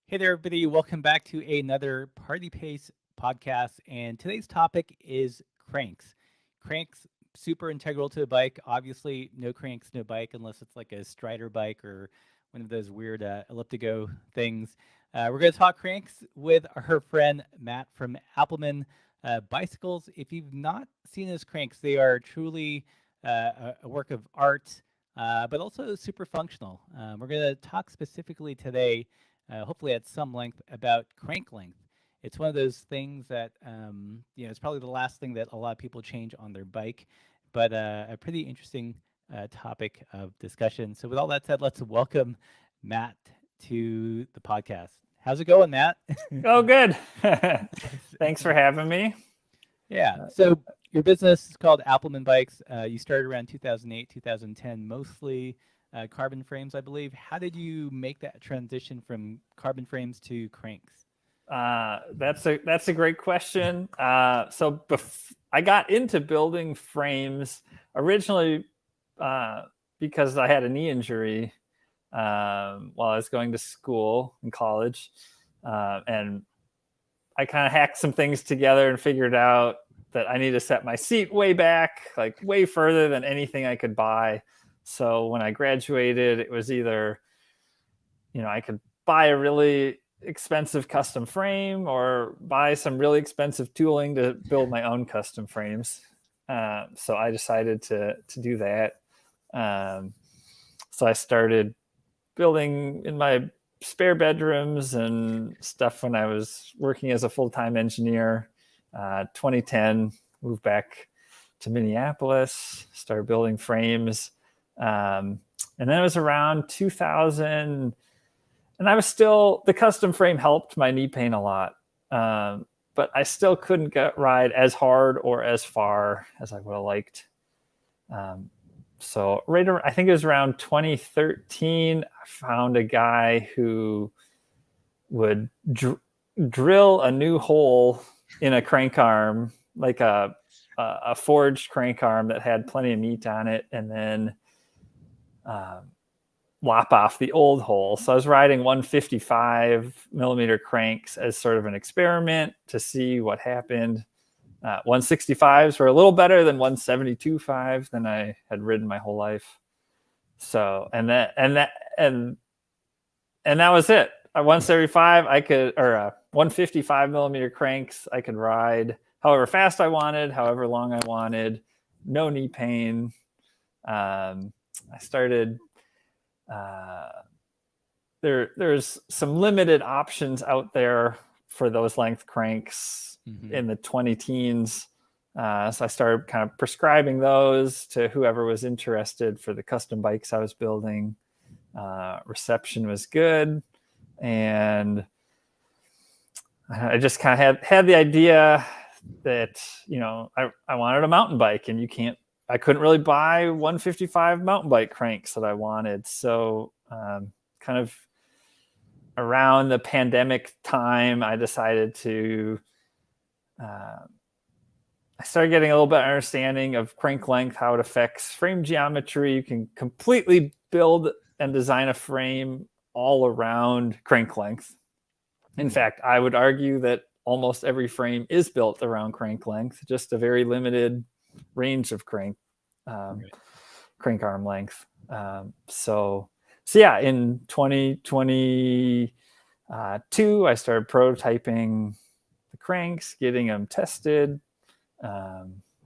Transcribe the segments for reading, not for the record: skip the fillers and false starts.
Hey there, everybody. Welcome back to another Party Pace podcast. And today's topic is cranks. Cranks, super integral to a bike. Obviously, no cranks, no bike, unless it's like a Strider bike or one of those weird elliptigo things. We're going to talk cranks with our friend Matt from Appleman Bicycles. If you've not seen his cranks, they are truly a work of art, but also super functional. We're going to talk specifically today hopefully at some length, about crank length. It's one of those things that it's probably the last thing that a lot of people change on their bike, but a pretty interesting topic of discussion. So, with all that said, let's welcome Matt to the podcast. How's it going, Matt? Oh, good. Thanks for having me. Yeah. So your business is called Appleman Bikes. You started around 2008, 2010, mostly carbon frames, I believe. How did you make that transition from carbon frames to cranks? That's a great question. I got into building frames originally because I had a knee injury while I was going to school in college, and I kind of hacked some things together and figured out that I need to set my seat way back, like way further than anything I could buy. So when I graduated, it was either, I could buy a really expensive custom frame or buy some really expensive tooling to build my own custom frames. So I decided to do that. So I started building in my spare bedrooms and stuff when I was working as a full-time engineer. 2010, moved back to Minneapolis, started building frames. And then it was around 2000, and I was still, the custom frame helped my knee pain a lot. But I still couldn't ride as hard or as far as I would have liked. So I think it was around 2013, I found a guy who would drill a new hole in a crank arm, like a forged crank arm that had plenty of meat on it, and then lop off the old hole. So I was riding 155 millimeter cranks as sort of an experiment to see what happened. 165s were a little better than 172.5 than I had ridden my whole life. So, and that was it. At 175, I could, or 155 millimeter cranks, I could ride however fast I wanted, however long I wanted, no knee pain. I started, there's some limited options out there for those length cranks in the 20 teens. So I started kind of prescribing those to whoever was interested for the custom bikes I was building. Reception was good. And I just kind of had the idea that, I wanted a mountain bike, and I couldn't really buy 155 mountain bike cranks that I wanted. So kind of around the pandemic time, I decided to, I started getting a little bit of understanding of crank length, how it affects frame geometry. You can completely build and design a frame all around crank length. In fact, I would argue that almost every frame is built around crank length, just a very limited range of crank arm length. So yeah, in 2022, I started prototyping the cranks, getting them tested, and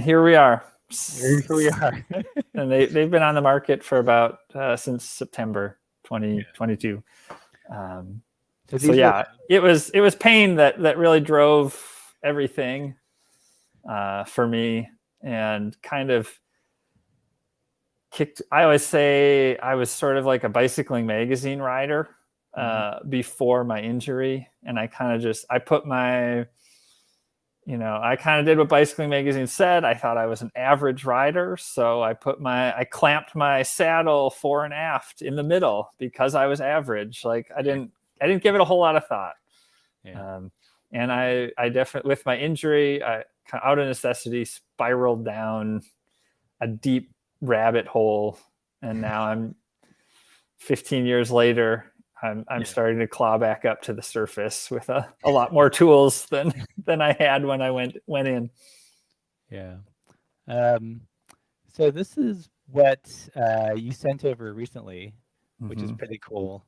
here we are. Here we are. And they've been on the market for about since September 2022. So yeah, it was pain that really drove everything for me, and kind of I always say I was sort of like a bicycling magazine rider before my injury, and I kind of I put my, I kind of did what Bicycling Magazine said. I thought I was an average rider, so I clamped my saddle fore and aft in the middle because I was average. Like I didn't give it a whole lot of thought. Yeah. And I definitely, with my injury, I out of necessity spiraled down a deep rabbit hole, and now I'm 15 years later. I'm starting to claw back up to the surface with a lot more tools than I had when I went in. Yeah. So this is what you sent over recently, which is pretty cool.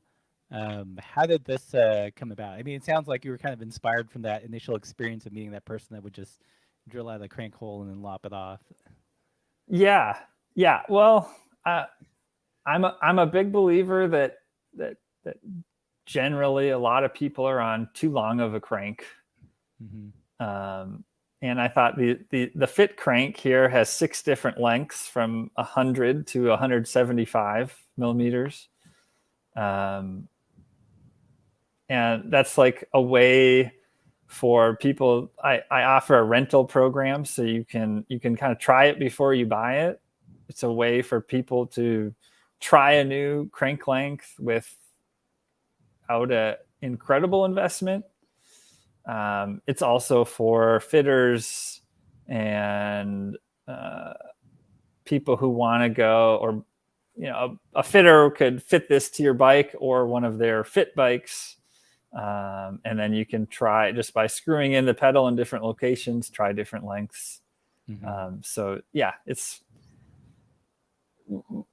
How did this come about? I mean, it sounds like you were kind of inspired from that initial experience of meeting that person that would just drill out a crank hole and then lop it off. Yeah. Well, I'm a big believer that generally a lot of people are on too long of a crank. And I thought the fit crank here has 6 different lengths from 100 to 175 millimeters. And that's like a way for people. I offer a rental program, so you can kind of try it before you buy it. It's a way for people to try a new crank length without an incredible investment. It's also for fitters and people who want to go, or a fitter could fit this to your bike or one of their fit bikes, and then you can try just by screwing in the pedal in different locations, try different lengths. So yeah, it's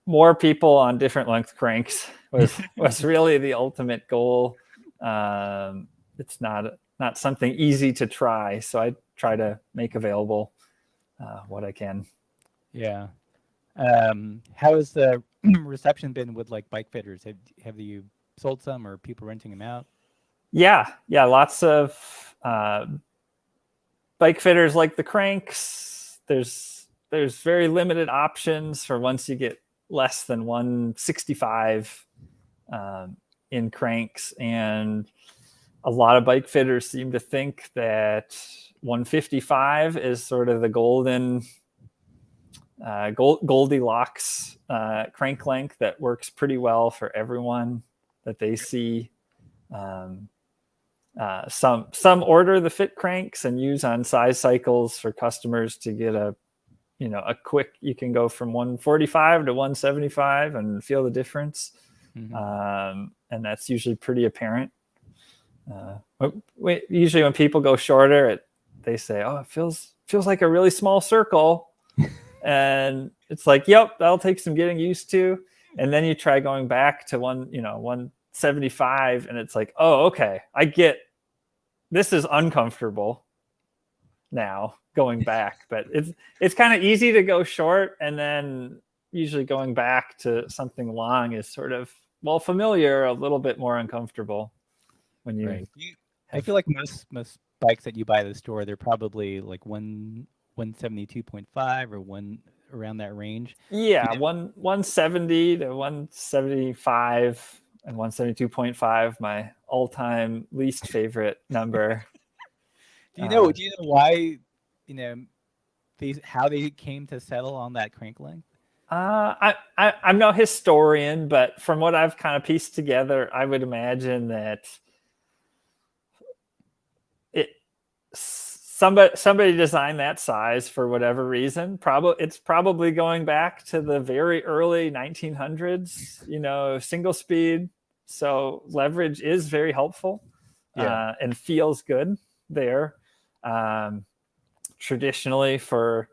more people on different length cranks was really the ultimate goal. It's not something easy to try, so I try to make available what I can. Yeah. How has the reception been with like bike fitters? Have you sold some, or people renting them out? Yeah, lots of bike fitters like the cranks. There's very limited options for once you get less than 165 in cranks, and a lot of bike fitters seem to think that 155 is sort of the Goldilocks crank length that works pretty well for everyone that they see. Some order the fit cranks and use on size cycles for customers to get a quick, you can go from 145 to 175 and feel the difference. And that's usually pretty apparent. Usually when people go shorter, they say, "Oh, it feels like a really small circle," and it's like, "Yep, that'll take some getting used to." And then you try going back to 175, and it's like, "Oh, okay, I get this is uncomfortable now going back." But it's kind of easy to go short, and then usually going back to something long is sort of familiar, a little bit more uncomfortable. When you, I feel like most bikes that you buy at the store, they're probably like 172.5 or one around that range. Yeah, 170 to 175 and 172.5, my all-time least favorite number. Do you know why, how they came to settle on that crank length? I'm no historian, but from what I've kind of pieced together, I would imagine that somebody designed that size for whatever reason. It's probably going back to the very early 1900s, single speed. So leverage is very helpful, and feels good there. Traditionally, for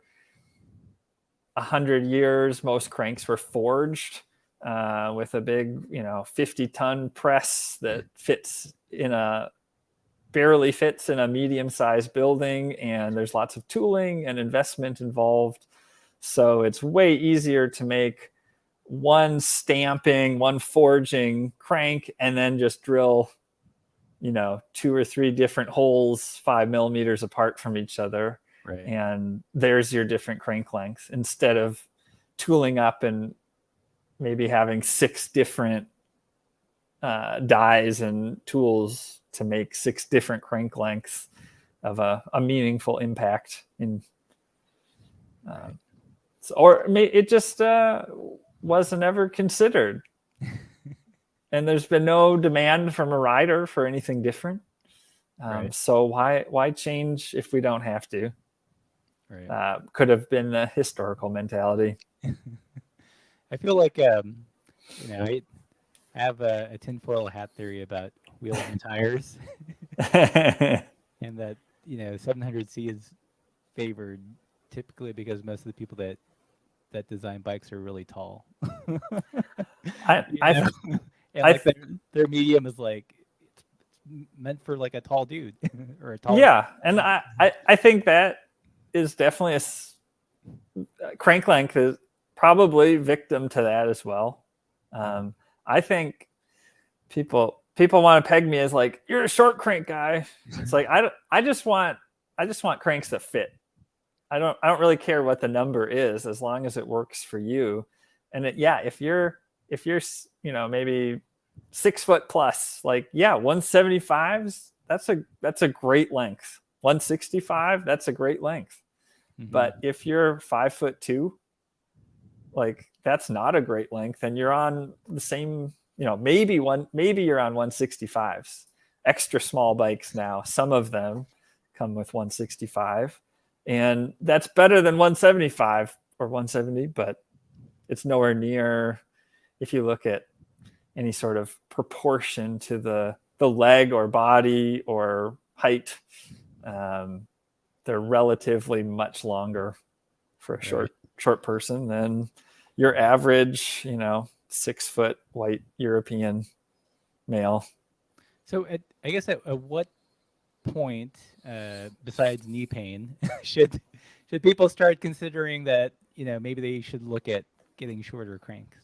100 years, most cranks were forged with a big, 50-ton press that barely fits in a medium-sized building, and there's lots of tooling and investment involved. So it's way easier to make one stamping, one forging crank, and then just drill, 2 or 3 different holes 5 millimeters apart from each other. Right. And there's your different crank lengths, instead of tooling up and maybe having 6 different dies and tools to make 6 different crank lengths of a meaningful impact in. Or it just wasn't ever considered. And there's been no demand from a rider for anything different. So why change if we don't have to? Right. Could have been the historical mentality. I feel like I have a tinfoil hat theory about wheels and tires, and that 700C is favored typically because most of the people that design bikes are really tall. I you I know, and I like their medium is like it's meant for like a tall dude or a tall. Yeah, and I think that is definitely crank length is probably victim to that as well. I think people want to peg me as like, you're a short crank guy. It's like I just want cranks that fit. I don't really care what the number is as long as it works for you. And if you're maybe 6 foot plus, like 175s, that's a great length. 165, that's a great length. But if you're 5'2", like that's not a great length, and you're on the same, maybe you're on 165s. Extra small bikes now, some of them come with 165, and that's better than 175 or 170, but it's nowhere near, if you look at any sort of proportion to the leg or body or height, they're relatively much longer for a short person than your average 6 foot white European male. So I guess at what point, besides knee pain, should people start considering that maybe they should look at getting shorter cranks?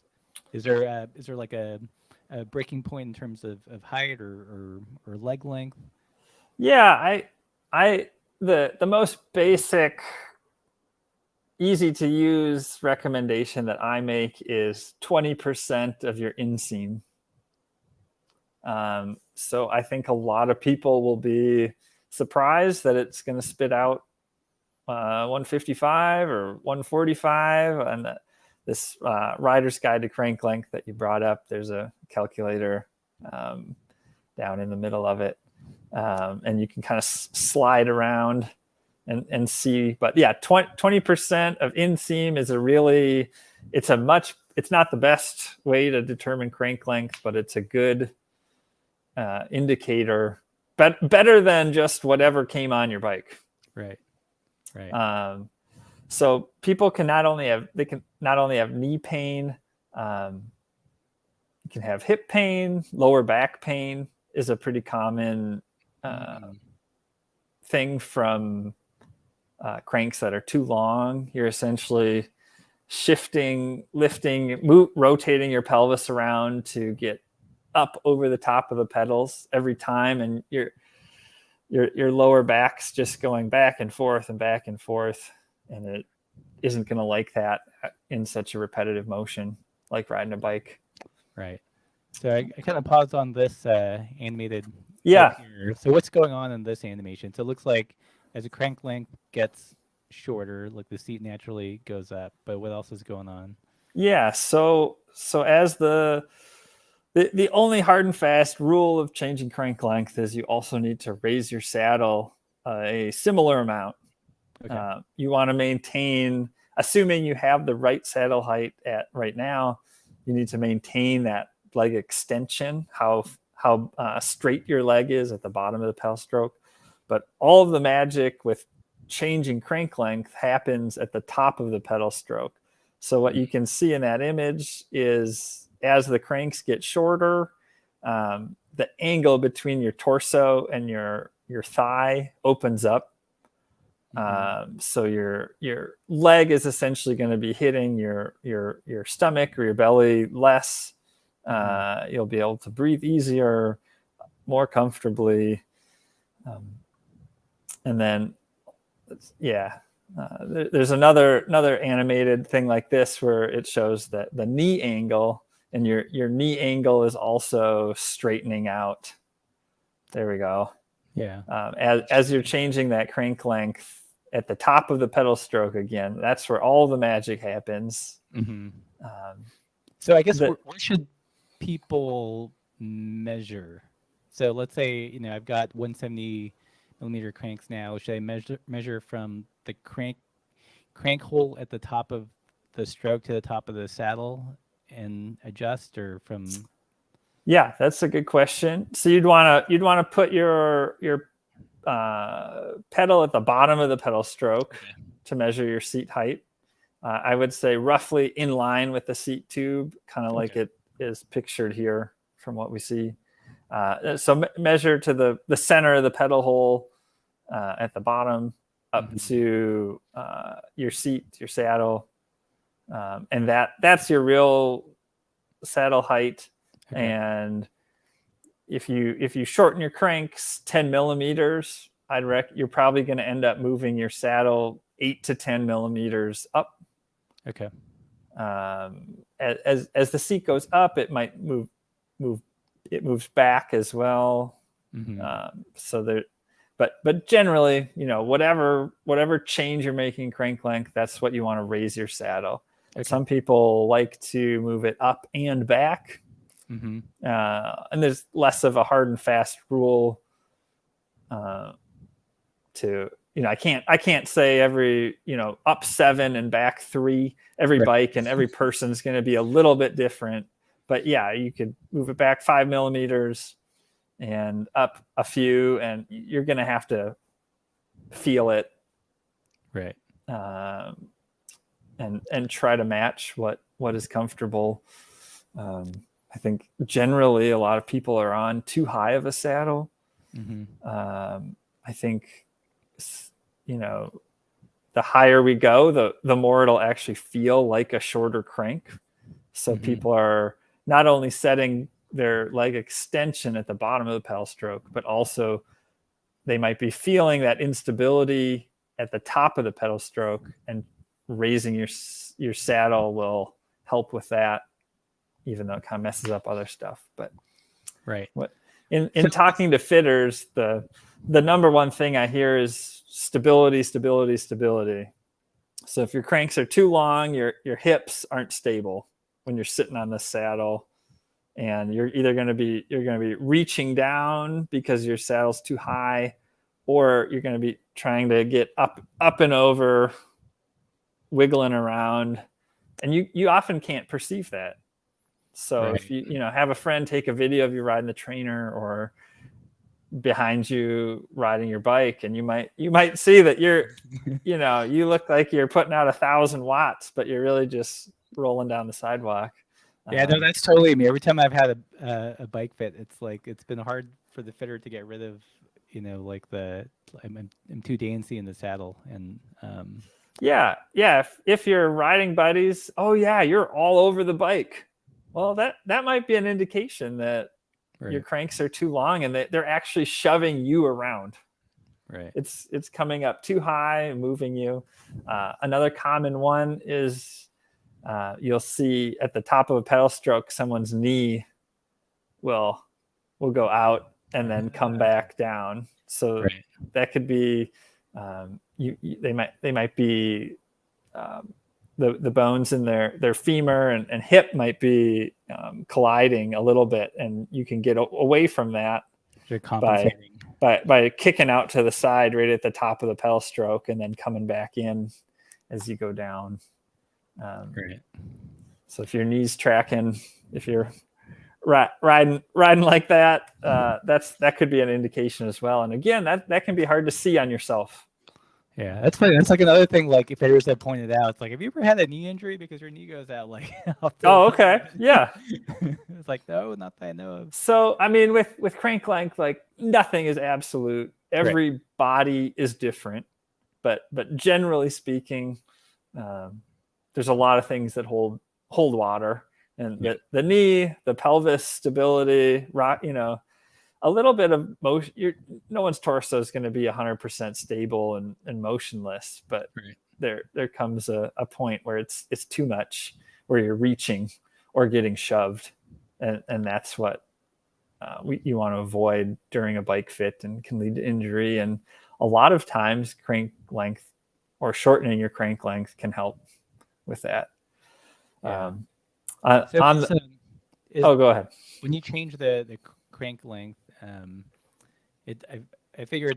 Is there like a breaking point in terms of height or leg length? Yeah, I the most basic, easy to use recommendation that I make is 20% of your inseam. So I think a lot of people will be surprised that it's going to spit out 155 or 145. And this rider's guide to crank length that you brought up, there's a calculator down in the middle of it. And you can kind of slide around and see. But yeah, 20% of inseam is it's not the best way to determine crank length, but it's a good indicator, better than just whatever came on your bike. Right. So people can not only have knee pain, you can have hip pain, lower back pain is a pretty common thing from cranks that are too long. You're essentially shifting, lifting, rotating your pelvis around to get up over the top of the pedals every time, and your lower back's just going back and forth, and it isn't going to like that in such a repetitive motion like riding a bike. Right. So I kind of paused on this animated Yeah. here. So what's going on in this animation? So it looks like as the crank length gets shorter, like the seat naturally goes up, but what else is going on? Yeah. So as the only hard and fast rule of changing crank length is you also need to raise your saddle a similar amount. Okay. You want to maintain, assuming you have the right saddle height at right now, you need to maintain that leg extension, how straight your leg is at the bottom of the pedal stroke. But all of the magic with changing crank length happens at the top of the pedal stroke. So what you can see in that image is as the cranks get shorter, the angle between your torso and your thigh opens up. So your leg is essentially going to be hitting your stomach or your belly less. You'll be able to breathe easier, more comfortably. And then, there's another animated thing like this where it shows that the knee angle, and your knee angle is also straightening out. There we go. Yeah. As you're changing that crank length at the top of the pedal stroke again, that's where all the magic happens. So I guess where should people measure? So let's say I've got 170 millimeter cranks now. Should I measure from the crank hole at the top of the stroke to the top of the saddle and adjust, or from Yeah, that's a good question. So you'd want to put your pedal at the bottom of the pedal stroke to measure your seat height. I would say roughly in line with the seat tube, kind of like it is pictured here from what we see. So measure to the center of the pedal hole at the bottom up to your seat, your saddle, and that's your real saddle height. Okay. And if you shorten your cranks 10 millimeters, you're probably going to end up moving your saddle 8 to 10 millimeters up. Okay. As the seat goes up, it might move. It moves back as well. So there, but generally, whatever change you're making crank length, that's what you want to raise your saddle. Okay. Some people like to move it up and back. And there's less of a hard and fast rule I can't say every up 7 and back 3. Every bike and every person's going to be a little bit different, but yeah, you could move it back 5 millimeters and up a few, and you're going to have to feel it, right? And try to match what is comfortable. I think generally a lot of people are on too high of a saddle. I think, the higher we go, the more it'll actually feel like a shorter crank. So people are not only setting their leg extension at the bottom of the pedal stroke, but also they might be feeling that instability at the top of the pedal stroke, and raising your saddle will help with that, even though it kind of messes up other stuff. But in talking to fitters, the number one thing I hear is stability. So if your cranks are too long, your hips aren't stable when you're sitting on the saddle, and you're either going to be reaching down because your saddle's too high, or you're going to be trying to get up and over, wiggling around, and you often can't perceive that. So if you have a friend take a video of you riding the trainer or behind you riding your bike, and you might see that you're you look like you're putting out 1,000 watts, but you're really just rolling down the sidewalk. Yeah, no, that's totally me. Every time I've had a bike fit, it's like it's been hard for the fitter to get rid of, like I'm too dancey in the saddle, and yeah. If you're riding buddies, oh yeah, you're all over the bike. Well, that might be an indication that your cranks are too long, and they're actually shoving you around. Right. It's coming up too high, moving you. Another common one is you'll see at the top of a pedal stroke, someone's knee will go out and then come back down. So that could be they might be the bones in their femur and hip might be colliding a little bit, and you can get away from that by kicking out to the side right at the top of the pedal stroke, and then coming back in as you go down. So if your knee's tracking, if you're riding like that, that could be an indication as well. And again, that can be hard to see on yourself. Yeah, that's funny. That's like another thing, like if fitters have pointed out, it's like, have you ever had a knee injury because your knee goes out like oh, okay. Yeah. It's like, no, not that I know of. So I mean, with crank length, like nothing is absolute. Every body is different, but generally speaking, there's a lot of things that hold water, and the knee, the pelvis stability, a little bit of motion. No one's torso is going to be 100% stable and motionless, but there comes a point where it's too much, where you're reaching or getting shoved, and that's what you want to avoid during a bike fit, and can lead to injury. And a lot of times, crank length or shortening your crank length can help with that. Yeah. Go ahead. When you change the crank length, I figure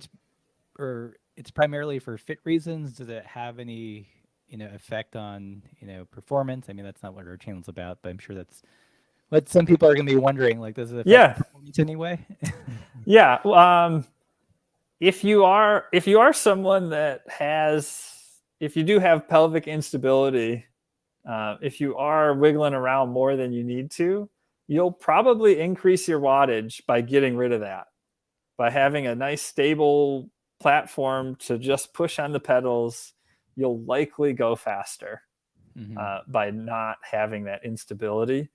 it's primarily for fit reasons. Does it have any effect on performance? I mean, that's not what our channel's about, but I'm sure that's But some people are going to be wondering, like, does it affect Yeah. performance anyway? Yeah. If you are someone that if you do have pelvic instability, if you are wiggling around more than you need to, you'll probably increase your wattage by getting rid of that. By having a nice stable platform to just push on the pedals, you'll likely go faster by not having that instability.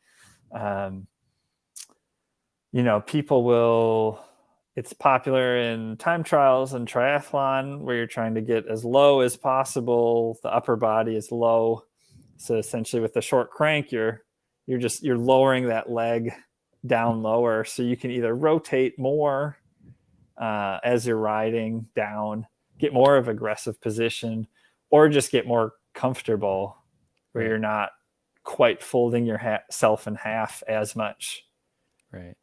It's popular in time trials and triathlon where you're trying to get as low as possible. The upper body is low. So essentially with the short crank, you're lowering that leg down lower. So you can either rotate more as you're riding down, get more of aggressive position, or just get more comfortable where you're not quite folding yourself in half as much. Right.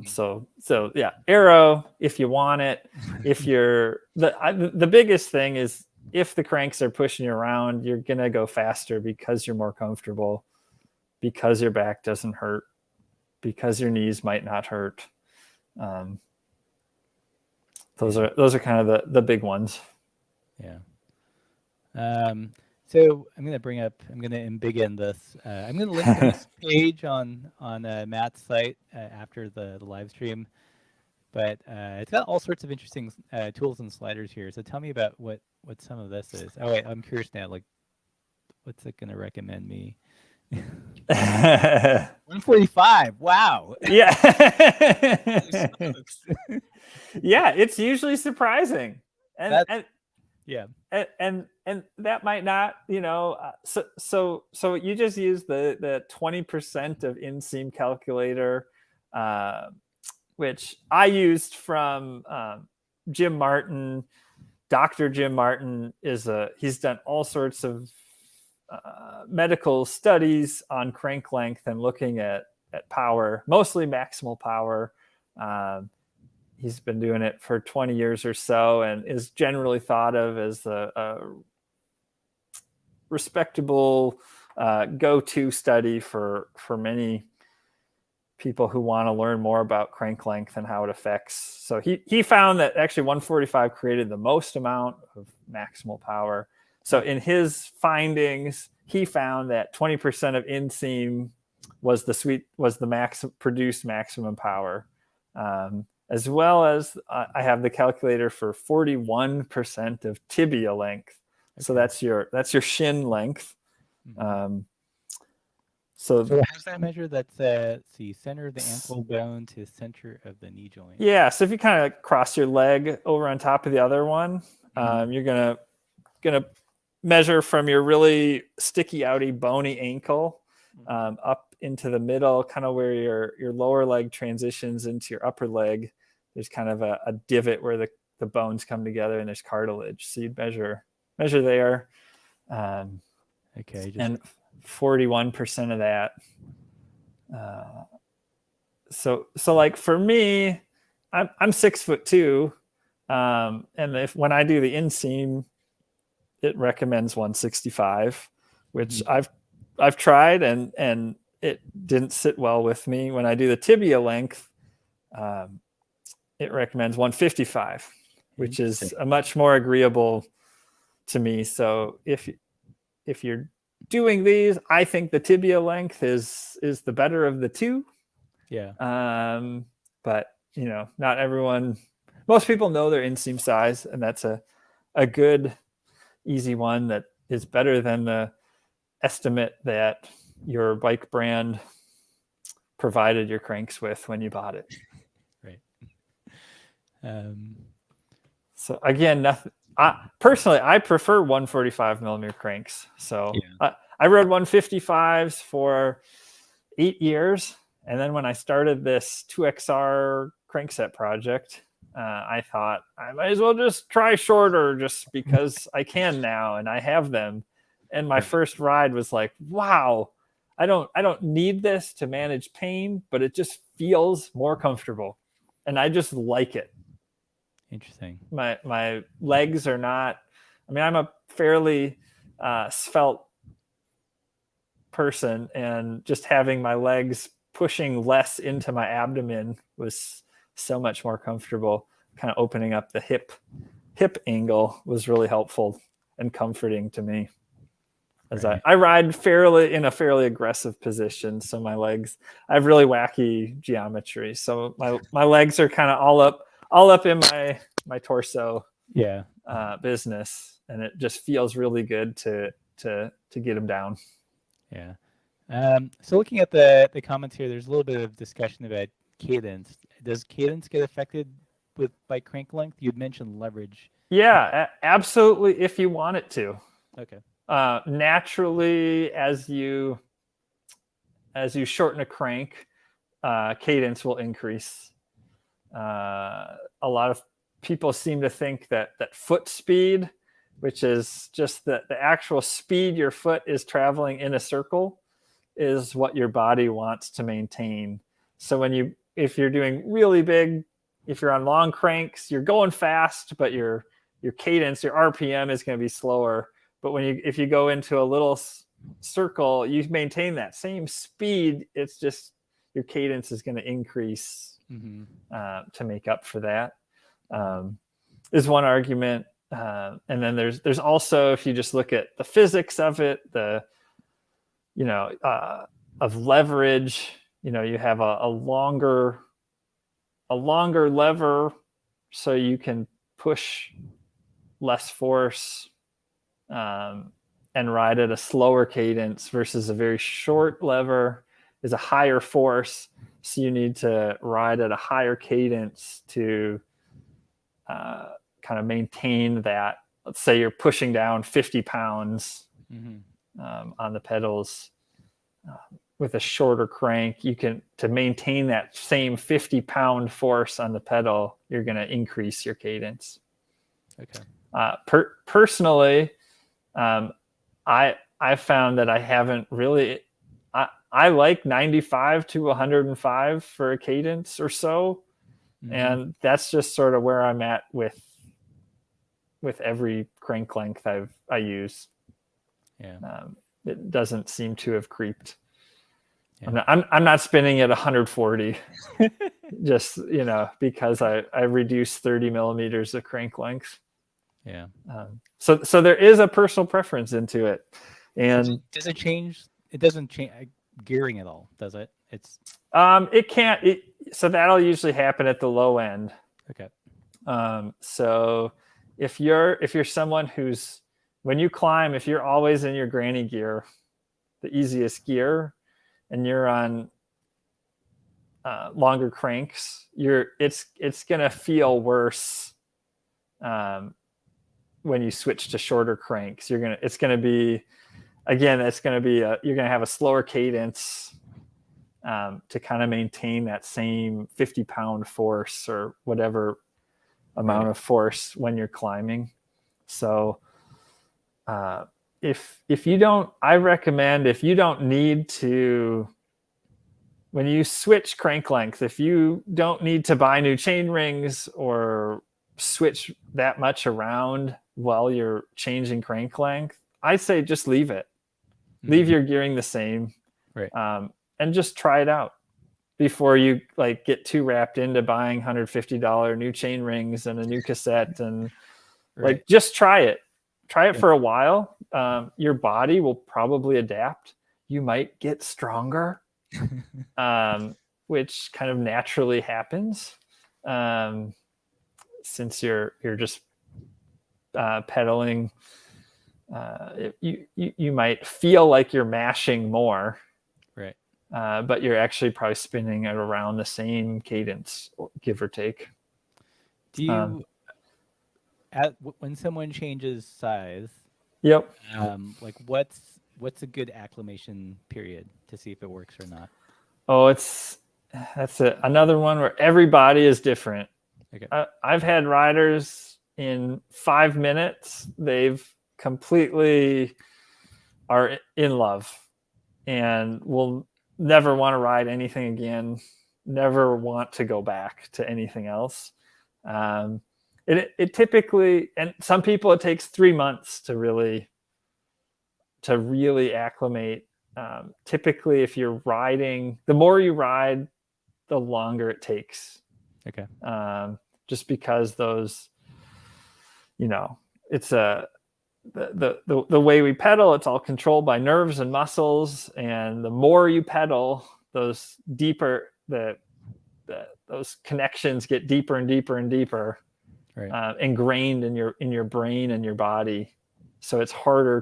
So yeah, aero if you want it. If you're the biggest thing is if the cranks are pushing you around, you're gonna go faster because you're more comfortable, because your back doesn't hurt, because your knees might not hurt. Those are kind of the big ones. Yeah. So I'm going to embiggen this. I'm going to link to this page on Matt's site after the live stream, but it's got all sorts of interesting tools and sliders here. So tell me about what some of this is. Oh wait, I'm curious now. Like, what's it going to recommend me? 145. Wow. Yeah. Yeah, it's usually surprising, and yeah, and that might not, so you just use the 20% of inseam calculator, which I used from Jim Martin. Dr. Jim Martin he's done all sorts of medical studies on crank length and looking at power, mostly maximal power. He's been doing it for 20 years or so and is generally thought of as a respectable go-to study for many people who want to learn more about crank length and how it affects. So he found that actually 145 created the most amount of maximal power. So in his findings, he found that 20% of inseam was the produced maximum power. As well as I have the calculator for 41% of tibia length. Okay. So that's your shin length. So how does that measure? That's center of the ankle bone to center of the knee joint. Yeah. So if you kind of cross your leg over on top of the other one, you're gonna measure from your really sticky outy bony ankle up into the middle, kind of where your lower leg transitions into your upper leg. There's kind of a divot where the bones come together and there's cartilage. So you'd measure there. Okay. And 41% of that. So like for me, I'm 6'2", and when I do the inseam, it recommends 165, which I've tried and it didn't sit well with me. When I do the tibia length, it recommends 155, which is a much more agreeable to me. So if you're doing these, I think the tibia length is the better of the two. Yeah. But not everyone. Most people know their inseam size, and that's a good, easy one that is better than the estimate that your bike brand provided your cranks with when you bought it. Right. So again, nothing. Personally, I prefer 145 millimeter cranks. So I rode 155s for 8 years. And then when I started this 2XR crankset project, I thought I might as well just try shorter just because I can now and I have them. And my first ride was like, wow, I don't need this to manage pain, but it just feels more comfortable. And I just like it. Interesting. My legs are not, I'm a fairly svelte person, and just having my legs pushing less into my abdomen was so much more comfortable. Kind of opening up the hip angle was really helpful and comforting to me. As Right. I ride in a fairly aggressive position, so my legs, I have really wacky geometry, so my legs are kind of all up in my torso Yeah. business, and it just feels really good to get them down. Yeah. So looking at the comments here, there's a little bit of discussion about cadence. Does cadence get affected by crank length? You'd mentioned leverage. Yeah, absolutely. If you want it to, Okay. naturally, as you shorten a crank, cadence will increase. A lot of people seem to think that foot speed, which is just the actual speed your foot is traveling in a circle, is what your body wants to maintain. So if you're doing really big, if you're on long cranks, you're going fast, but your cadence, your RPM is going to be slower. But if you go into a little circle, you maintain that same speed. It's just your cadence is going to increase to make up for that. Is one argument. And then there's also, if you just look at the physics of it, of leverage, you have a longer lever, so you can push less force and ride at a slower cadence, versus a very short lever is a higher force, so you need to ride at a higher cadence to kind of maintain that. Let's say you're pushing down 50 pounds on the pedals. With a shorter crank, to maintain that same 50-pound force on the pedal, you're going to increase your cadence. Okay. Personally, I found that I haven't really. I like 95 to 105 for a cadence or so, and that's just sort of where I'm at with every crank length I use. Yeah. It doesn't seem to have creeped. Yeah. I'm not spinning at 140, just because I reduced 30 millimeters of crank length. Yeah. So there is a personal preference into it, and does it change? It doesn't change gearing at all, does it? It can't. So that'll usually happen at the low end. Okay. So if you're someone who's, when you climb, if you're always in your granny gear, the easiest gear, and you're on longer cranks, it's gonna feel worse when you switch to shorter cranks. You're gonna have a slower cadence to kind of maintain that same 50-pound force or whatever amount of force when you're climbing. So I recommend, if you don't need to, when you switch crank length, if you don't need to buy new chain rings or switch that much around while you're changing crank length, I say just leave it. Leave your gearing the same, right? And just try it out before you get too wrapped into buying $150 new chain rings and a new cassette, and just try it. Try it for a while. Your body will probably adapt. You might get stronger, which kind of naturally happens, since you're just pedaling. You might feel like you're mashing more, right? But you're actually probably spinning at around the same cadence, give or take. Do you, when someone changes size? Yep. What's a good acclimation period to see if it works or not? Oh, that's another one where everybody is different. Okay. I've had riders in 5 minutes, they've completely are in love and will never want to ride anything again, never want to go back to anything else. It typically, and some people, it takes 3 months to really acclimate typically if you're riding, the more you ride, the longer it takes. Okay. Just because those, it's the way we pedal, it's all controlled by nerves and muscles, and the more you pedal, those deeper those connections get deeper and deeper and deeper, Right. ingrained in your brain and your body. So it's harder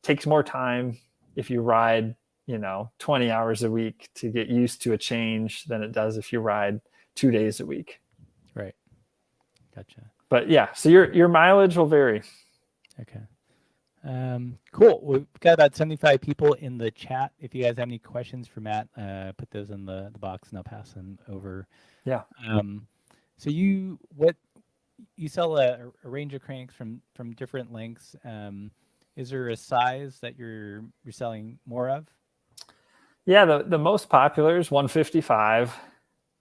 takes more time if you ride 20 hours a week to get used to a change than it does if you ride 2 days a week. Right. Gotcha. But yeah, so your mileage will vary. Okay. Cool. We've got about 75 people in the chat. If you guys have any questions for Matt, put those in the box and I'll pass them over. Yeah. So you sell a range of cranks from different lengths. Is there a size that you're selling more of? Yeah, the most popular is 155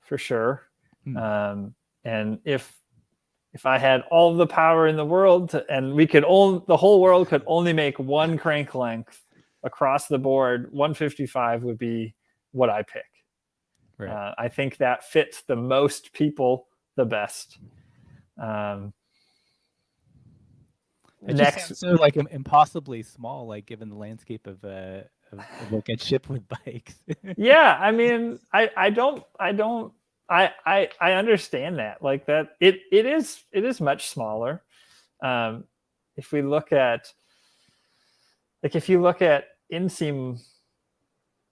for sure. And if I had all the power in the world and the whole world could only make one crank length across the board, 155 would be what I pick. Right. I think that fits the most people the best. It just sounds so like impossibly small, like given the landscape of what gets shipped with bikes. Yeah, I mean, I understand that, like that it is much smaller. If we look at, if you look at inseam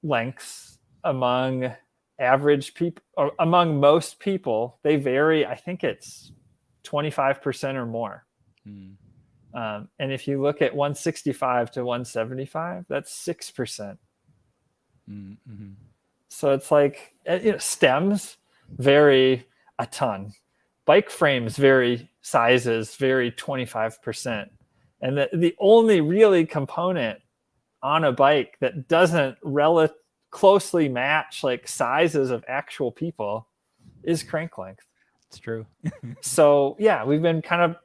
lengths among average people or among most people, they vary. I think it's 25% or more. And if you look at 165 to 175, that's 6%. Mm-hmm. So it's like, stems vary a ton. Bike frames vary, sizes vary 25%. And the only really component on a bike that doesn't closely match like sizes of actual people is crank length. It's true. So yeah, we've been kind of,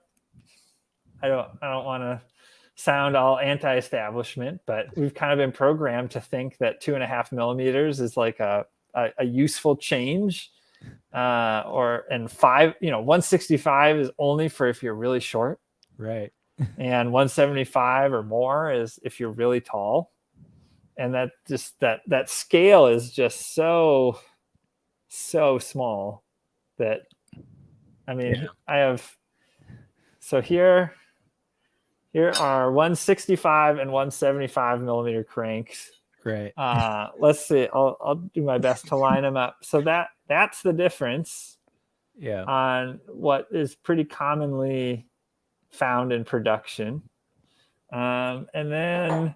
I don't want to sound all anti-establishment, but we've kind of been programmed to think that 2.5 millimeters is like a useful change, and 165 is only for if you're really short, right? And 175 or more is if you're really tall, and that scale is just so small that, I mean, yeah. I have, so here are 165 and 175 millimeter cranks. Right. Let's see. I'll do my best to line them up. So that's the difference. Yeah. On what is pretty commonly found in production. And then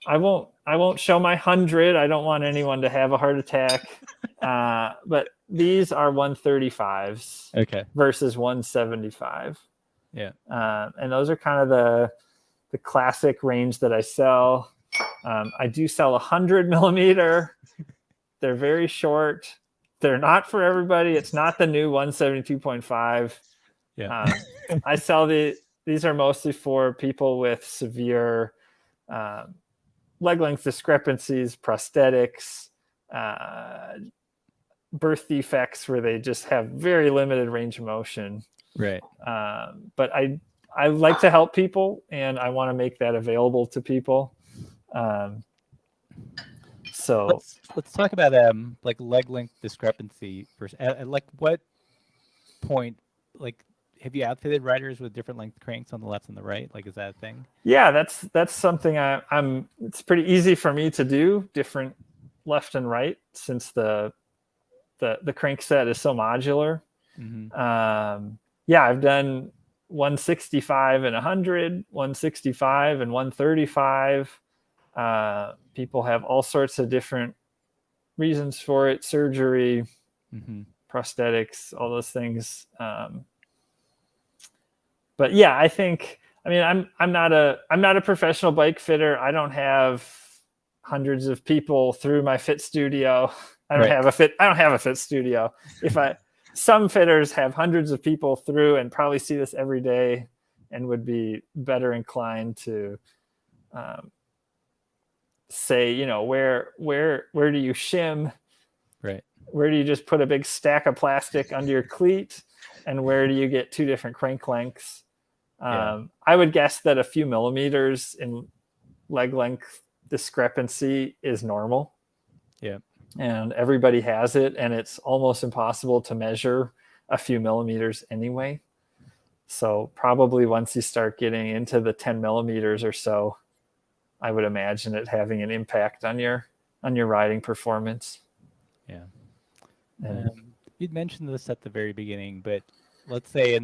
I won't show my 100. I don't want anyone to have a heart attack. But these are 135s. Okay. Versus 175. Yeah. And those are kind of the classic range that I sell. I do sell 100 millimeter. They're very short. They're not for everybody. It's not the new 172.5. Yeah. I sell these are mostly for people with severe leg length discrepancies, prosthetics, birth defects where they just have very limited range of motion. Right. But I like to help people, and I want to make that available to people. So let's talk about like leg length discrepancy first. At like what point, like, have you outfitted riders with different length cranks on the left and the right? Like, is that a thing? Yeah, that's something it's pretty easy for me to do, different left and right, since the crank set is so modular. Mm-hmm. Yeah, I've done 165 and 100, 165 and 135. People have all sorts of different reasons for it: surgery, mm-hmm. prosthetics, all those things. But yeah, I think, I mean, I'm not a professional bike fitter. I don't have hundreds of people through my fit studio. I don't have a fit studio. Some fitters have hundreds of people through and probably see this every day and would be better inclined to say, where do you shim? Right. Where do you just put a big stack of plastic under your cleat? And where do you get two different crank lengths? I would guess that a few millimeters in leg length discrepancy is normal. Yeah. And everybody has it, and it's almost impossible to measure a few millimeters anyway. So probably once you start getting into the 10 millimeters or so, I would imagine it having an impact on your riding performance. Yeah. You'd mentioned this at the very beginning, but let's say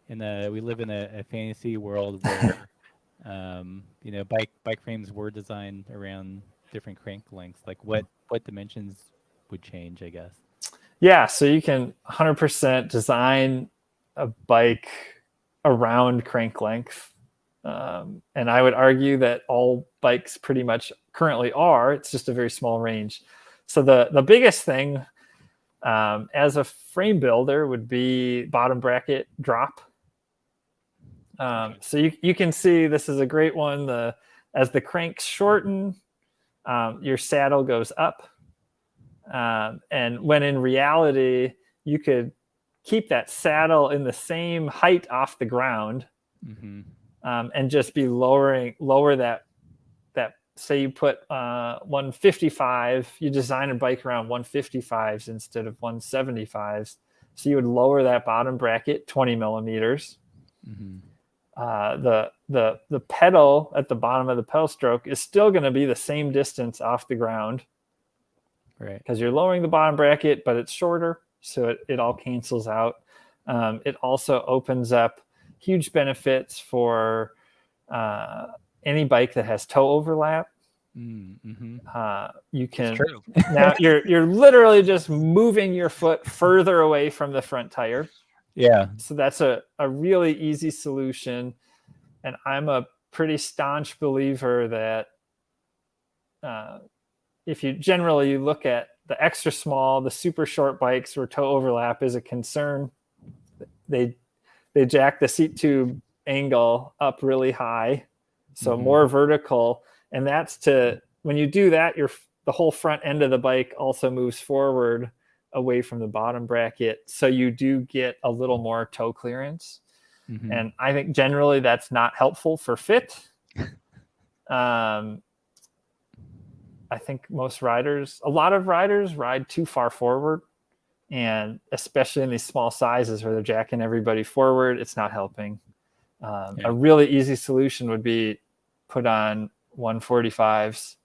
we live in a fantasy world where bike frames were designed around different crank lengths. Like what dimensions would change, I guess? Yeah, so you can 100% design a bike around crank length. And I would argue that all bikes pretty much currently are. It's just a very small range. So the biggest thing as a frame builder would be bottom bracket drop. So you can see this is a great one. As the cranks shorten, your saddle goes up. And when in reality, you could keep that saddle in the same height off the ground, and just be lower that. Say you put 155, you design a bike around 155s instead of 175s. So you would lower that bottom bracket 20 millimeters. The pedal at the bottom of the pedal stroke is still going to be the same distance off the ground, right? Because you're lowering the bottom bracket, but it's shorter, so it all cancels out. It also opens up huge benefits for any bike that has toe overlap. You can now you're literally just moving your foot further away from the front tire. Yeah. So that's a really easy solution. And I'm a pretty staunch believer that if you generally look at the extra small, the super short bikes where toe overlap is a concern, they jack the seat tube angle up really high, so more vertical. And that's when you do that, the whole front end of the bike also moves forward away from the bottom bracket, so you do get a little more toe clearance. And I think generally that's not helpful for fit. I think a lot of riders ride too far forward, and especially in these small sizes where they're jacking everybody forward, it's not helping. A really easy solution would be put on 145s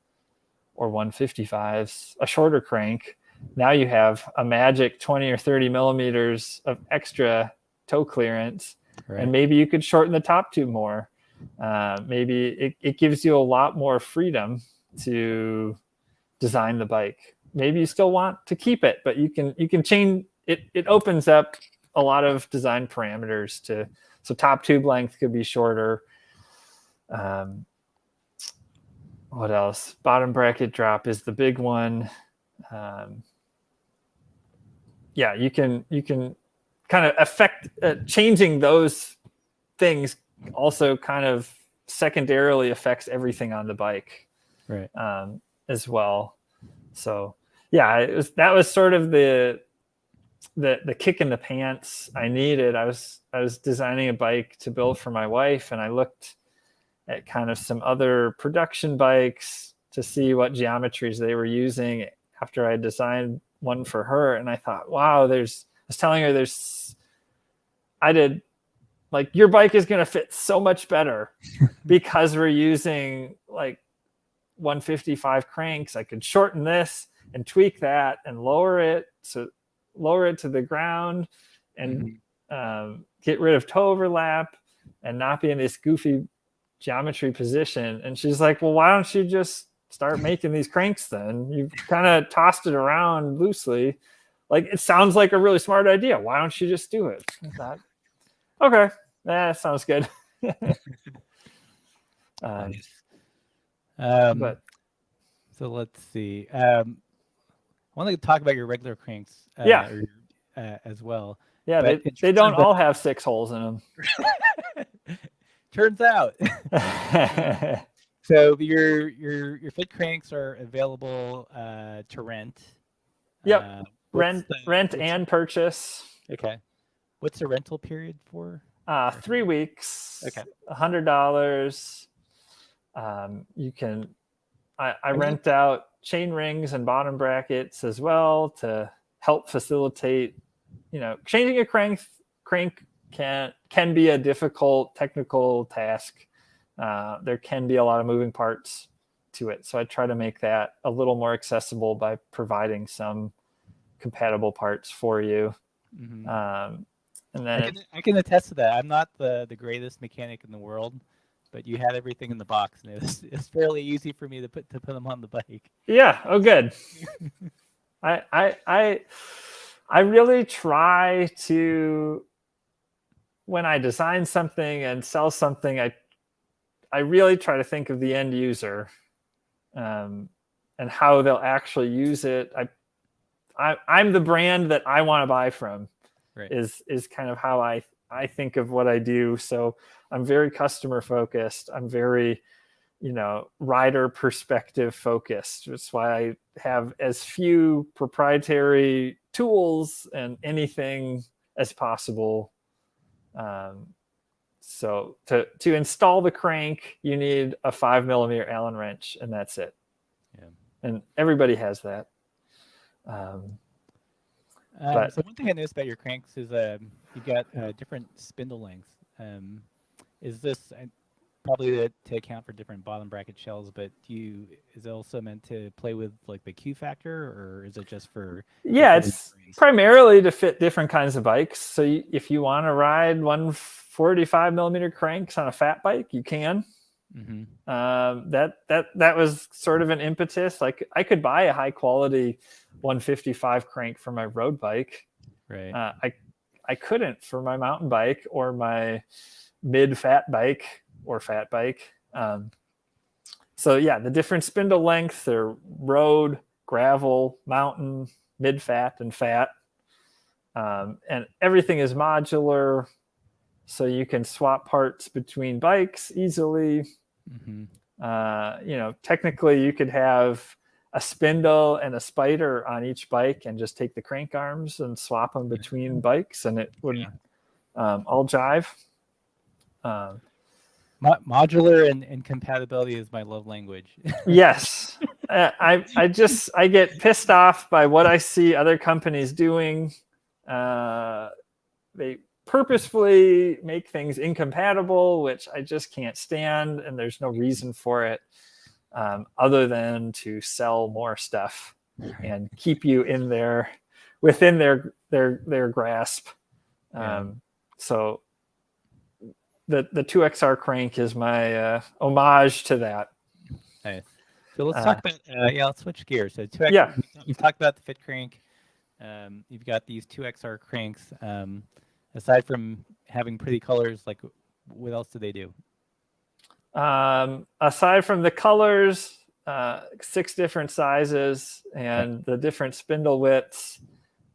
or 155s, a shorter crank. Now you have a magic 20 or 30 millimeters of extra toe clearance, and maybe you could shorten the top tube more. Maybe it gives you a lot more freedom to design the bike. Maybe you still want to keep it, but you can change it. It opens up a lot of design parameters so top tube length could be shorter. What else? Bottom bracket drop is the big one. You can kind of affect changing those things also kind of secondarily affects everything on the bike, as well. So that was sort of the kick in the pants I needed. I was designing a bike to build for my wife, and I looked at kind of some other production bikes to see what geometries they were using after I designed one for her. And I thought, wow, I was telling her your bike is going to fit so much better because we're using like 155 cranks. I could shorten this and tweak that and lower it to the ground and get rid of toe overlap and not be in this goofy geometry position. And she's like, well, why don't you just start making these cranks then? You've kind of tossed it around loosely. Like, it sounds like a really smart idea. Why don't you just do it? I thought, okay, that sounds good. But so let's see. I want to talk about your regular cranks as well. Yeah, they don't all have 6 holes in them. Turns out. So your fit cranks are available to rent. Yep. What's Rent what's and purchase. okay? What's the rental period for? 3 weeks. Okay. $100. You can. I rent out chain rings and bottom brackets as well to help facilitate. Changing a crank can be a difficult technical task. There can be a lot of moving parts to it, so I try to make that a little more accessible by providing some compatible parts for you. Mm-hmm. And then I can attest to that. I'm not the greatest mechanic in the world, but you had everything in the box, and it's fairly easy for me to put them on the bike. Yeah. Oh, good. I really try to, when I design something and sell something, I really try to think of the end user, and how they'll actually use it. I'm the brand that I want to buy from. Right. Is kind of how I think of what I do. So I'm very customer focused. I'm very, rider perspective focused. That's why I have as few proprietary tools and anything as possible. So to install the crank, you need a 5mm Allen wrench, and that's it. Yeah. And everybody has that. But so one thing I noticed about your cranks is you got different spindle lengths. Is this probably to account for different bottom bracket shells? But is it also meant to play with like the Q factor, or is it just for? Yeah, it's primarily to fit different kinds of bikes. So if you want to ride 145mm cranks on a fat bike, you can. Mm-hmm. That was sort of an impetus. Like I could buy a high quality 155 crank for my road bike. Right. I couldn't for my mountain bike or my mid fat bike or fat bike. So yeah, the different spindle lengths are road, gravel, mountain, mid fat, and fat. And everything is modular, so you can swap parts between bikes easily. Mm-hmm. Technically you could have a spindle and a spider on each bike and just take the crank arms and swap them between bikes, and it would all jive. Modular and compatibility is my love language. Yes. I get pissed off by what I see other companies doing. They purposefully make things incompatible, which I just can't stand, and there's no reason for it other than to sell more stuff and keep you within their grasp. So the 2XR crank is my homage to that. Nice. So let's talk about let's switch gears. So 2X, you've talked about the fit crank. You've got these 2XR cranks. Aside from having pretty colors, like what else do they do? Aside from the colors, 6 different sizes and the different spindle widths,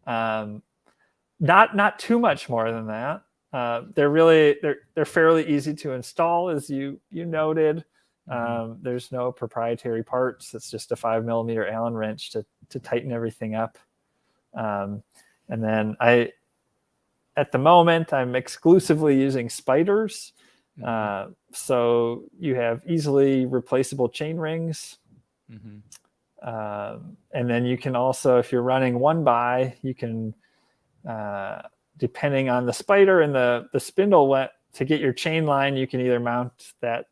not too much more than that. They're fairly easy to install, as you noted. There's no proprietary parts. It's just a 5mm Allen wrench to tighten everything up. And then at the moment, I'm exclusively using spiders. So you have easily replaceable chain rings. And then you can also, if you're running one by, you can, depending on the spider and the spindle, to get your chain line, you can either mount that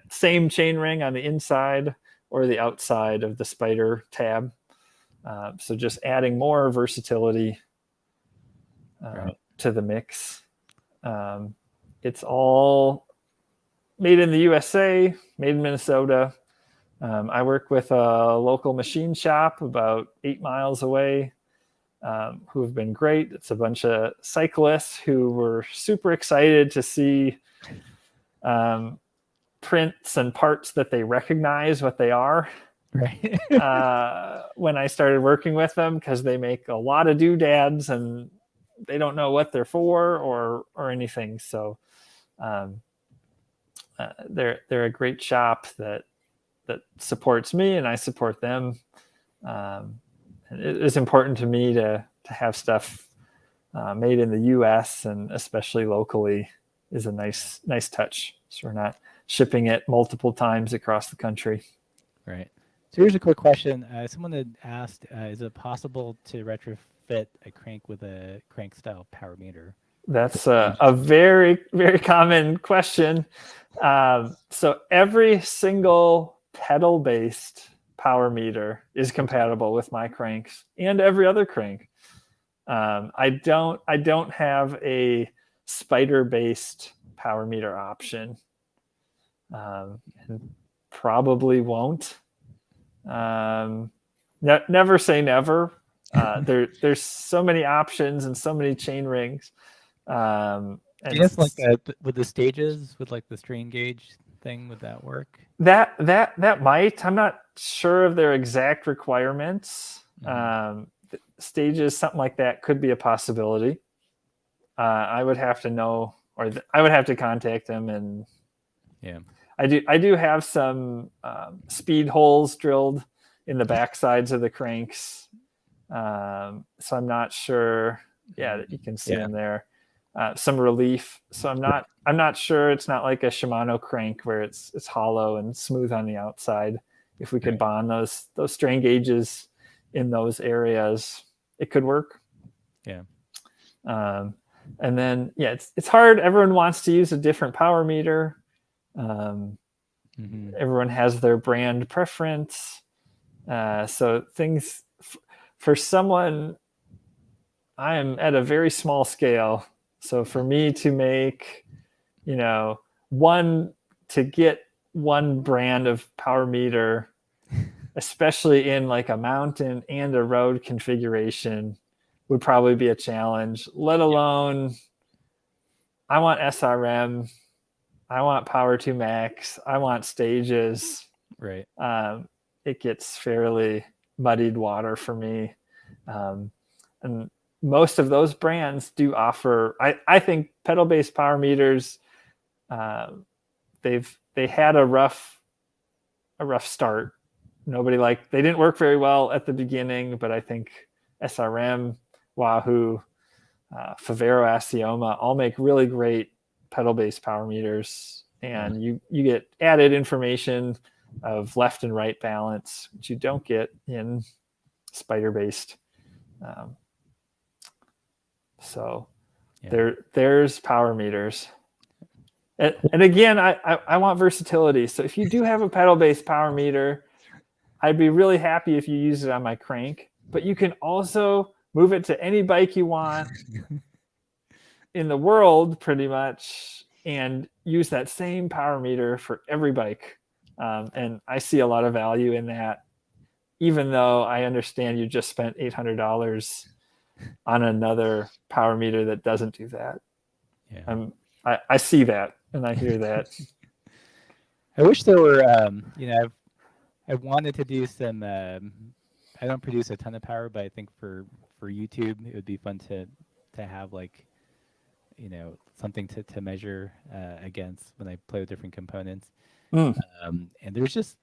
same chain ring on the inside or the outside of the spider tab. So just adding more versatility to the mix. It's all made in the USA, made in Minnesota. I work with a local machine shop about 8 miles away, who have been great. It's a bunch of cyclists who were super excited to see prints and parts that they recognize what they are. Right. When I started working with them, because they make a lot of doodads and they don't know what they're for or anything. So they're a great shop that supports me and I support them. It is important to me to have stuff made in the U.S. and especially locally is a nice touch. So we're not shipping it multiple times across the country. Right. So here's a quick question. Someone had asked, is it possible to retrofit a crank with a crank style power meter? That's a very, very common question. So every single pedal-based power meter is compatible with my cranks and every other crank. I don't have a spider-based power meter option, and probably won't. Never say never. There's so many options and so many chain rings. And I guess like with the stages, with like the strain gauge thing, would that work? That might. I'm not sure of their exact requirements. Stages, something like that could be a possibility. I would have to know, or I would have to contact them. And yeah, I do have some speed holes drilled in the back sides of the cranks, so I'm not sure. Yeah, that you can see them there. Some relief. So I'm not sure. It's not like a Shimano crank where it's hollow and smooth on the outside. If we could bond those strain gauges in those areas, it could work. Yeah. And then it's hard. Everyone wants to use a different power meter. Everyone has their brand preference. So things for someone, I am at a very small scale. So for me to make, get one brand of power meter, especially in like a mountain and a road configuration, would probably be a challenge, let alone I want SRM, I want Power 2 Max, I want stages. Right. It gets fairly muddied water for me. And most of those brands do offer, I think pedal-based power meters, they had a rough start. They didn't work very well at the beginning, but I think SRM, Wahoo, Favero, Asioma all make really great pedal-based power meters, and you get added information of left and right balance, which you don't get in spider-based. There's power meters. And again, I want versatility. So if you do have a pedal-based power meter, I'd be really happy if you use it on my crank, but you can also move it to any bike you want in the world pretty much and use that same power meter for every bike. And I see a lot of value in that, even though I understand you just spent $800 on another power meter that doesn't do that. Yeah. I see that and I hear that. I wish there were, I wanted to do some, I don't produce a ton of power, but I think for YouTube, it would be fun to have like, something to measure against when I play with different components. And there's just,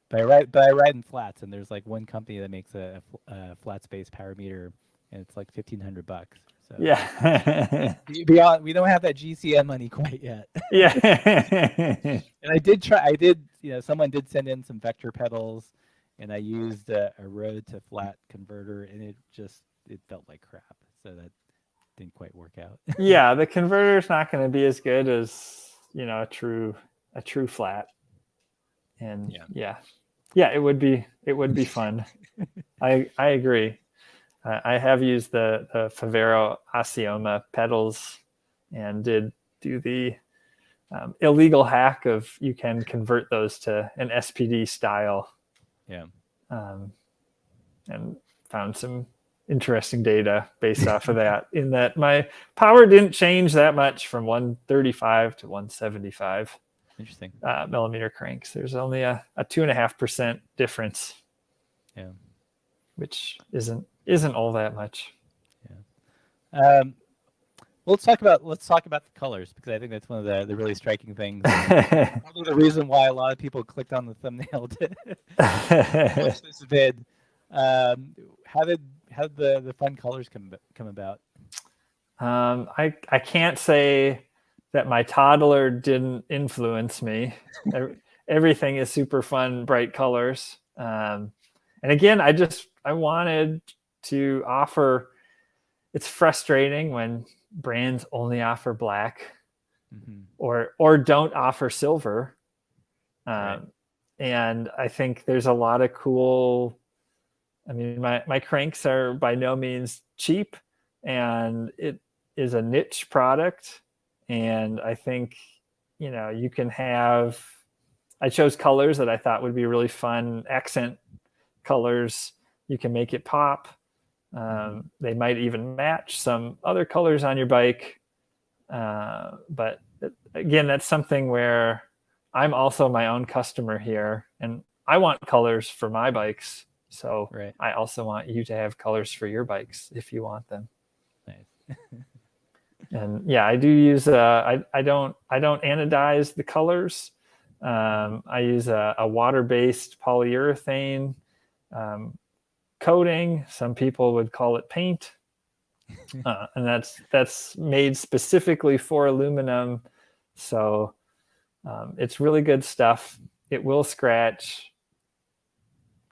but I ride in flats, and there's like one company that makes a flat space power meter, and it's like $1,500. So yeah, we don't have that GCN money quite yet. Yeah. And I did, someone did send in some vector pedals, and I used a road to flat converter, and it felt like crap. So that didn't quite work out. Yeah, the converter is not going to be as good as a true flat. And it would be fun. I agree. I have used the Favero Asioma pedals and did do the illegal hack of you can convert those to an SPD style. Yeah. And found some interesting data based off of that, in that my power didn't change that much from 135 to 175. Interesting. Millimeter cranks. There's only a 2.5% difference. Yeah. Which isn't all that much. Yeah. Well, let's talk about the colors, because I think that's one of the really striking things. Probably the reason why a lot of people clicked on the thumbnail to watch this vid. How did the fun colors come about? I can't say that my toddler didn't influence me. Everything is super fun, bright colors. And again, I wanted to offer. It's frustrating when brands only offer black, or don't offer silver. Right. And I think there's a lot of cool. I mean, my cranks are by no means cheap, and it is a niche product. And I think, you can have. I chose colors that I thought would be really fun accent colors. You can make it pop. They might even match some other colors on your bike. But again, that's something where I'm also my own customer here, and I want colors for my bikes. So Right. I also want you to have colors for your bikes if you want them. Nice. And yeah, I do use. I don't anodize the colors. I use a water-based polyurethane coating. Some people would call it paint, and that's made specifically for aluminum. So it's really good stuff. It will scratch,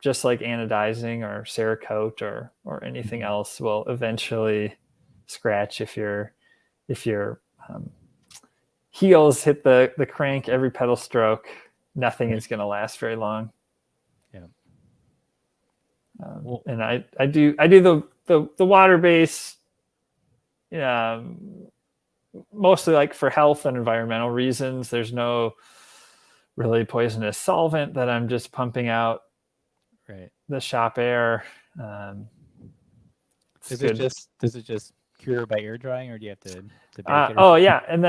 just like anodizing or Cerakote or anything else will eventually scratch if your heels hit the crank every pedal stroke. Nothing is going to last very long. Yeah. And I do the water base, mostly like for health and environmental reasons. There's no really poisonous solvent that I'm just pumping out the shop air. Does it just cure by air drying, or do you have to bake it? Yeah, and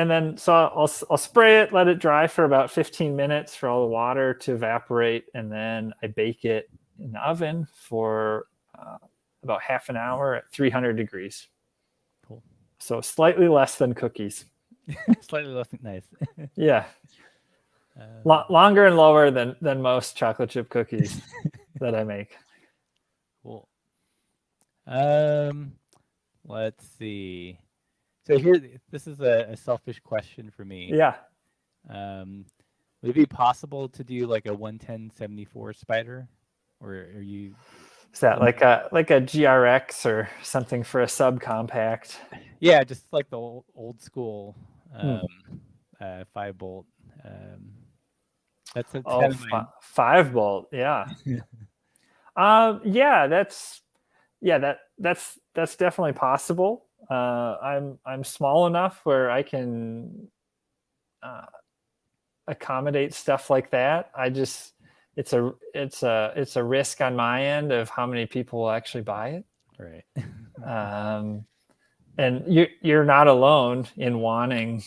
then so I'll spray it, let it dry for about 15 minutes for all the water to evaporate, and then I bake it in the oven for about half an hour at 300 degrees. Cool. So slightly less than cookies. Slightly less nice. Yeah. Longer and lower than most chocolate chip cookies that I make. Cool. Let's see. So this is a selfish question for me. Yeah. Would it be possible to do like a 110/74 Spider, or are you? Is that like a GRX or something for a subcompact? Yeah, just like the old school 5-bolt. That's a 5-bolt. Yeah. That's definitely possible. I'm small enough where I can accommodate stuff like that. It's a risk on my end of how many people will actually buy it. Right. And you're not alone in wanting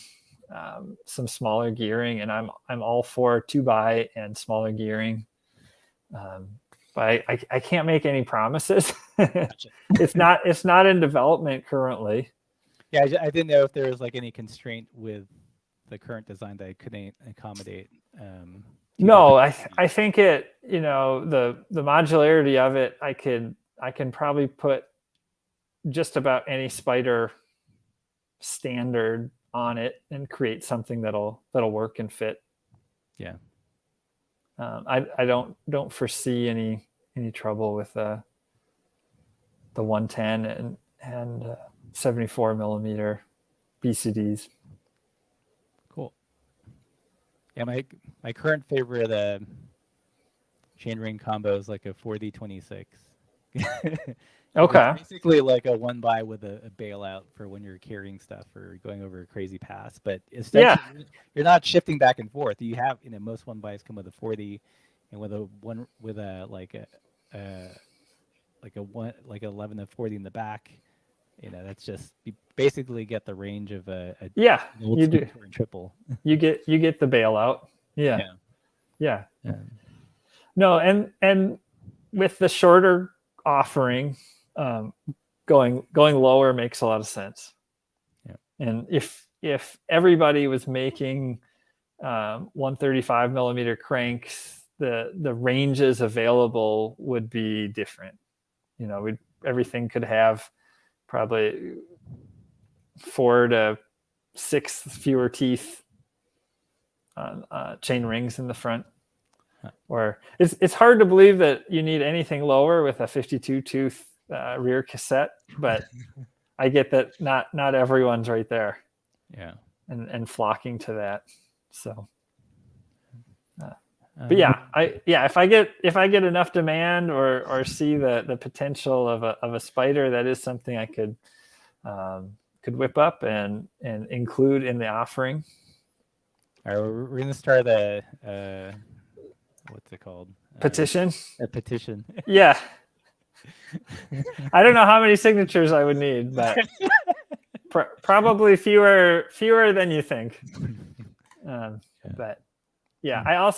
some smaller gearing, and I'm all for 2x and smaller gearing. But I can't make any promises. Gotcha. It's not in development currently. Yeah, I didn't know if there was like any constraint with the current design that I couldn't accommodate. No, I think it, the modularity of it, I can probably put just about any Spider standard on it and create something that'll work and fit. Yeah. I don't foresee any trouble with the 110 and 74 millimeter BCDs. Cool. Yeah, my current favorite chainring combo is like a 4D26. Okay. It's basically like a 1x with a bailout for when you're carrying stuff or going over a crazy pass. But essentially, you're not shifting back and forth. You have, most 1x come with a 40, and with a 11 to 40 in the back. That's just, you basically get the range of an old you do triple. You get the bailout. Yeah. No, and with the shorter offering, going lower makes a lot of sense. And if everybody was making 135 millimeter cranks, the ranges available would be different. Everything could have probably 4 to 6 fewer teeth on chain rings in the front. Or it's hard to believe that you need anything lower with a 52 tooth rear cassette, but I get that not everyone's right there. Yeah. And flocking to that. So but if I get enough demand or see the potential of a spider, that is something I could whip up and include in the offering. All right, we're gonna start a what's it called? Petition. A petition. Yeah. I don't know how many signatures I would need, but probably fewer than you think. But yeah,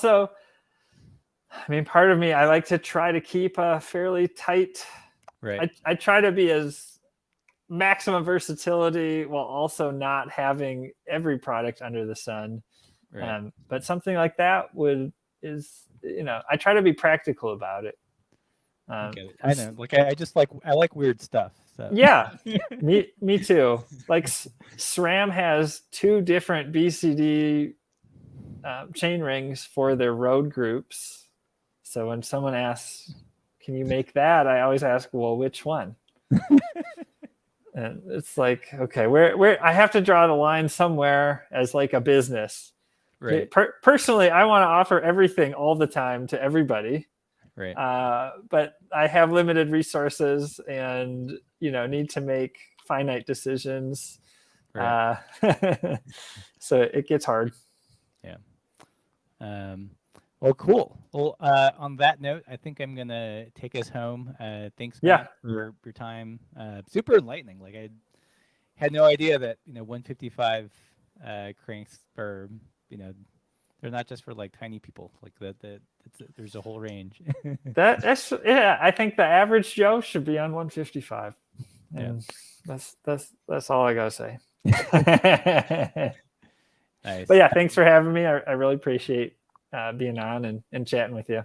part of me, I like to try to keep a fairly tight. Right. I try to be as maximum versatility while also not having every product under the sun. Right. But something like that I try to be practical about it. I know. Like I like weird stuff. So. Yeah, me too. Like SRAM has 2 different BCD chain rings for their road groups. So when someone asks, "Can you make that?" I always ask, "Well, which one?" And it's like, okay, where I have to draw the line somewhere as like a business. Right. Personally, I want to offer everything all the time to everybody. Right. But I have limited resources and need to make finite decisions. Right. So it gets hard. Yeah. Well, cool. Well, on that note, I think I'm gonna take us home. Thanks, Matt, for your time. Super enlightening. Like I had no idea that 155 cranks are they're not just for like tiny people. Like there's a whole range. That's I think the average Joe should be on 155. And that's all I gotta say. Nice. But yeah, thanks for having me. I really appreciate being on and chatting with you.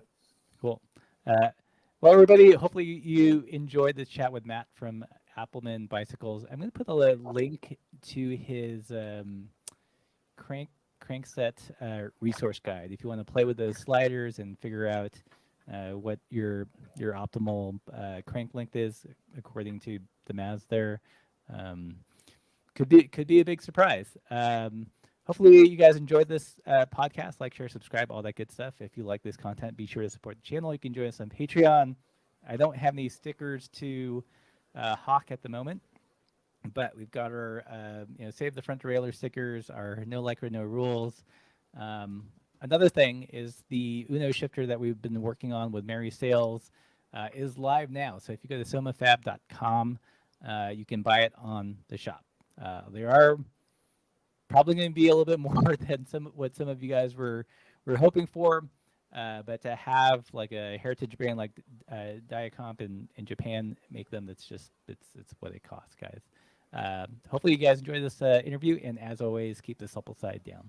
Cool. Well, everybody, hopefully you enjoyed this chat with Matt from Appleman Bicycles. I'm going to put a link to his crankset resource guide if you want to play with those sliders and figure out what your optimal crank length is according to the maths there. Could be a big surprise. Hopefully you guys enjoyed this podcast. Like, share, subscribe, all that good stuff. If you like this content, be sure to support the channel. You can join us on Patreon. I don't have any stickers to hawk at the moment, but we've got our Save the Front Derailleur stickers, our No Lycra, No Rules. Another thing is the Uno shifter that we've been working on with Mary Sales is live now. So if you go to somafab.com, you can buy it on the shop. There are probably going to be a little bit more than what some of you guys were hoping for, but to have like a heritage brand like Diacomp in Japan make them, it's what it costs, guys. Hopefully you guys enjoyed this interview, and as always, keep the supple side down.